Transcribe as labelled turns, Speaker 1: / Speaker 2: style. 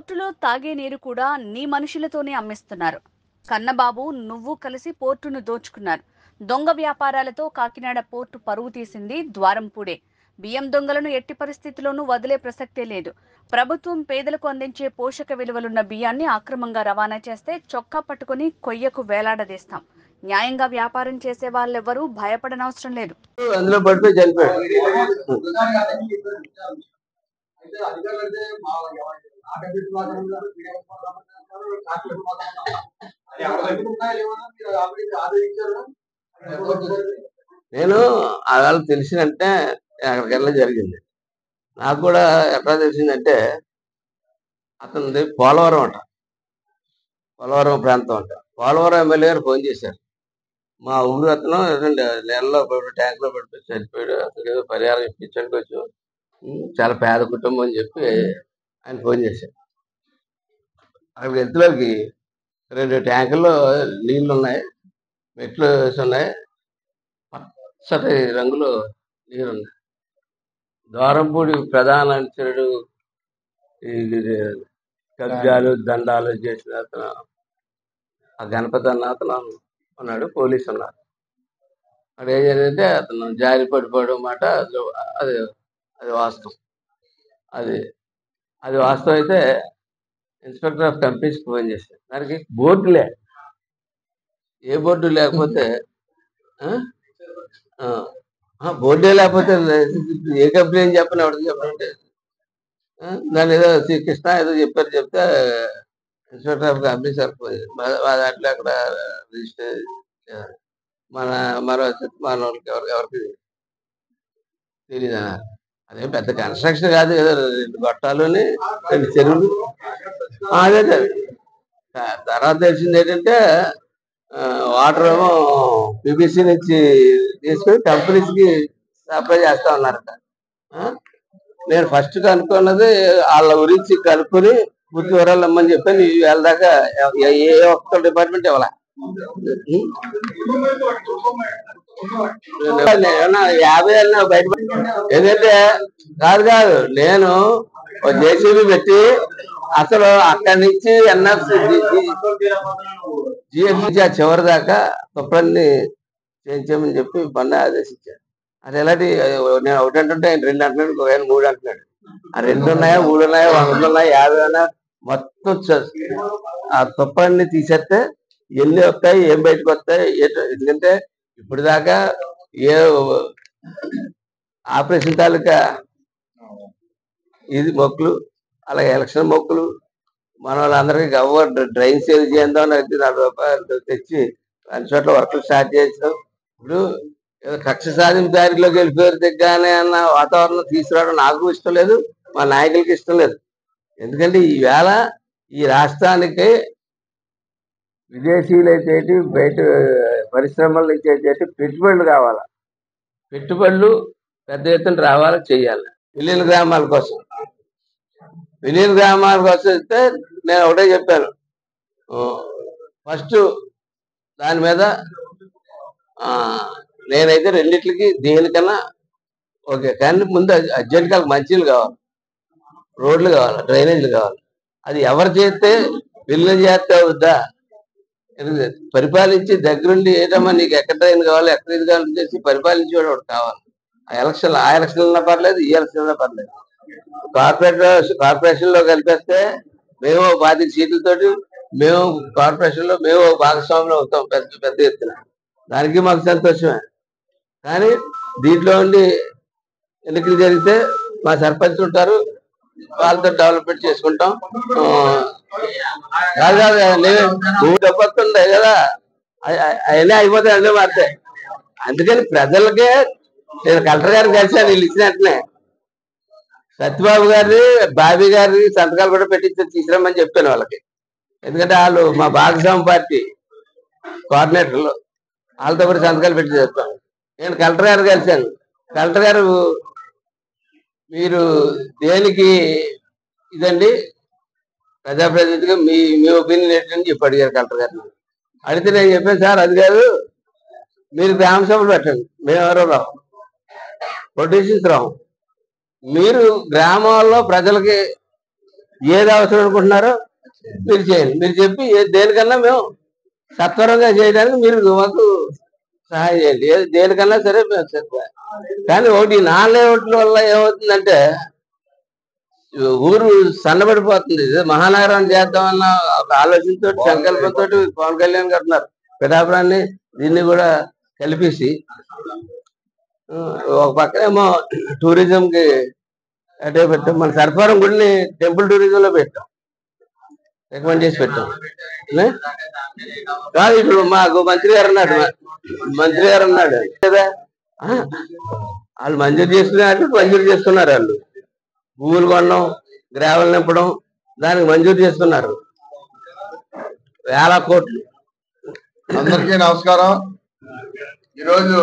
Speaker 1: పోర్టులో తాగే నీరు కూడా నీ మనుషులతోనే అమ్మిస్తున్నారు. కన్నబాబు నువ్వు కలిసి పోర్టును దోచుకున్నారు. దొంగ వ్యాపారాలతో కాకినాడ పోర్టు పరువు తీసింది ద్వారంపూడే. బియ్యం దొంగలను ఎట్టి పరిస్థితుల్లోనూ వదిలే ప్రసక్తే లేదు. ప్రభుత్వం పేదలకు అందించే పోషక విలువలున్న బియ్యాన్ని అక్రమంగా రవాణా చేస్తే చొక్కా పట్టుకుని కొయ్యకు వేలాడదీస్తాం. న్యాయంగా వ్యాపారం చేసే వాళ్ళెవ్వరూ భయపడనవసరం లేదు.
Speaker 2: అందులో పడిపోయి చనిపోయాడు. నేను అలా తెలిసినంటే అక్కడికి వెళ్ళడం జరిగింది. నాకు కూడా ఎట్లా తెలిసిందంటే అతనిది పోలవరం అంట, పోలవరం ప్రాంతం అంట. పోలవరం ఎమ్మెల్యే గారు ఫోన్ చేశారు. మా ఊరు అతను నెలలో ట్యాంక్ లో పడిపోయి చనిపోయాడు, అతను ఏదో పరిహారం ఇప్పించండి కొంచెం, చాలా పేద కుటుంబం అని చెప్పి ఆయన ఫోన్ చేశారు. అక్కడికి ఎత్తులోకి 2 ట్యాంకుల్లో నీళ్లు ఉన్నాయి, మెట్లు వేసి ఉన్నాయి, పచ్చటి రంగులో నీరున్నాయి. ద్వారంపూడి ప్రధాన అనుచరుడు, ఈ కబ్జాలు దండాలు చేసిన అతను ఆ గణపతి అన్న అతను ఉన్నాడు, పోలీసు ఉన్నారు. అక్కడ ఏం జరిగిందంటే అతను జారి పడిపోవడం మాట అది అది వాస్తవం. అది అది వాస్తవం అయితే ఇన్స్పెక్టర్ ఆఫ్ కంపెనీస్కి ఫోన్ చేశారు. దానికి బోర్డులే, ఏ బోర్డు లేకపోతే బోర్డే లేకపోతే ఏ కంపెనీ అని చెప్పని ఎవరికి చెప్పండి. దాని ఏదో కృష్ణ ఏదో చెప్తే ఇన్స్పెక్టర్ ఆఫ్ కంపెనీస్ దాంట్లో అక్కడ రిజిస్టర్ మన వాళ్ళకి ఎవరికి తెలియదు అన్నారు. అదే పెద్ద కన్స్ట్రక్షన్ కాదు కదా, 2 గొట్టాలుని 2 చెరువులు. అదే తర్వాత తెలిసింది ఏంటంటే వాటర్ ఏమో పీబీసీ నుంచి తీసుకొని కంపెనీస్ కి సప్లై చేస్తా ఉన్నారట. నేను ఫస్ట్ కనుక్కున్నది వాళ్ళ గురించి కనుక్కొని పూర్తి వివరాలు ఇమ్మని చెప్పి నీ వేళ దాకా ఏ ఒక్క డిపార్ట్మెంట్ ఇవ్వాల. 50 ఏళ్ళ బయట ఎందుకంటే కాదు నేను జేసీబీ పెట్టి అసలు అక్కడి నుంచి ఎన్ఎఫ్సి జిఎఫ్సి ఆ చివరి దాకా తుప్పన్ని చేయించామని చెప్పి పన్ను ఆదేశించారు. అది ఎలాంటి నేను 1 అంటుంటే ఆయన 2 అంటున్నాడు, 3 అంటున్నాడు. ఆ 2 ఉన్నాయా 3 ఉన్నాయా 100 ఉన్నాయా 50 ఉన్నాయా మొత్తం ఆ తుప్పన్ని తీసేస్తే ఎన్ని వస్తాయి ఏం బయటకు వస్తాయి. ఎందుకంటే ఇప్పుడు దాకా ఏ ఆపరేషన్ తాలూకా ఇది మొక్కులు, అలాగే ఎలక్షన్ మొక్కులు, మన వాళ్ళందరికీ డ్రైన్ సేల్ చేద్దామని అయితే 40 రూపాయలు తెచ్చి అన్ని చోట్ల వర్క్లు స్టార్ట్ చేసాం. ఇప్పుడు ఏదో కక్ష సాధింపు దారిలోకి వెళ్ళిపోయారు దిగ్గానే అన్న వాతావరణం తీసుకురావడం నాకు ఇష్టం లేదు, మా నాయకులకి ఇష్టం లేదు. ఎందుకంటే ఈవేళ ఈ రాష్ట్రానికి విదేశీయులు అయితే బయట పరిశ్రమలు ఇచ్చేటి పెట్టుబడులు కావాలా, పెట్టుబడులు పెద్ద ఎత్తున రావాలా, చెయ్యాలి. విలీన గ్రామాల కోసం ఇస్తే నేను ఒకటే చెప్పాను, ఫస్ట్ దాని మీద నేనైతే రెండిట్లకి దేనికన్నా ఓకే, కానీ ముందు అర్జెంట్గా మంచిలు కావాలి, రోడ్లు కావాలి, డ్రైనేజీలు కావాలి. అది ఎవరు చేస్తే విలీనం చేస్తే అవుద్దా? పరిపాలించి దగ్గరుండి ఏదమ్మా నీకు ఎక్కడ డ్రైన్ కావాలి ఎక్కడ ఇది కావాలని చేసి పరిపాలించేవాడు ఒకటి కావాలి. ఆ ఎలక్షన్ ఉన్నా పర్లేదు, ఈ ఎలక్షన్ ఉన్నా పర్లేదు. కార్పొరేషన్ లో కలిపేస్తే మేము 25 సీట్లతోటి మేము కార్పొరేషన్ లో మేము భాగస్వామ్యం అవుతాం పెద్ద ఎత్తున, దానికి మాకు సంతోషమే. కానీ దీంట్లో ఉండి ఎన్నికలు జరిగితే మా సర్పంచ్ ఉంటారు, వాళ్ళతో డెవలప్మెంట్ చేసుకుంటాం. నువ్వు డబ్బొస్తుండే కదా అవన్నీ అయిపోతాయి, అన్నీ మారుతాయి. అందుకని ప్రజలకే నేను కలెక్టర్ గారిని కలిసాను, వీళ్ళు ఇచ్చినట్టునే సత్యబాబు గారిని బాబీ గారిని సంతకాలు కూడా పెట్టించి తీసుకురమ్మని చెప్పాను వాళ్ళకి. ఎందుకంటే వాళ్ళు మా భాగస్వామి పార్టీ కోఆర్డినేటర్లు, వాళ్ళతో కూడా సంతకాలు పెట్టి చెప్పాను. నేను కలెక్టర్ గారు కలిశాను. కలెక్టర్ గారు మీరు దేనికి ఇదండి ప్రజాప్రతినిధిగా మీ ఒపీనియన్ ఏంటని చెప్పి అడిగారు కలెక్టర్ గారిని. అడిగితే నేను చెప్పాను, సార్ అది కాదు, మీరు గ్రామ సభలు పెట్టండి, మేమెవరో రావు, పొలిటీషియన్స్ రావు, మీరు గ్రామాల్లో ప్రజలకి ఏది అవసరం అనుకుంటున్నారో మీరు చేయండి. మీరు చెప్పి దేనికన్నా మేము సత్వరంగా చేయడానికి మీరు మాకు సహాయం చేయండి. దేనికన్నా సరే మేము చెప్పాలి. కానీ ఒకటి నాన్ లేఅవుట్ల వల్ల ఏమవుతుందంటే ఊరు సన్నబడిపోతుంది. ఇది మహానగరం చేద్దామన్న ఒక ఆలోచనతో సంకల్పంతో పవన్ కళ్యాణ్ గారు ఉన్నారు. పిఠాపురాన్ని దీన్ని కూడా కలిపేసి ఒక పక్కనేమో టూరిజం కి అటే పెట్టాం. మన సర్పారం గుడిని టెంపుల్ టూరిజం లో పెట్టాం, రికమెండ్ చేసి పెట్టాం. కాదు ఇప్పుడు మాకు మంత్రి గారు అన్నాడు కదా, వాళ్ళు మంజూరు చేస్తున్నారు. వాళ్ళు భూములు కొనడం, గ్రావెల్ నింపడం, దానికి మంజూరు చేస్తున్నారు వేల కోట్లు.
Speaker 3: అందరికీ నమస్కారం. ఈరోజు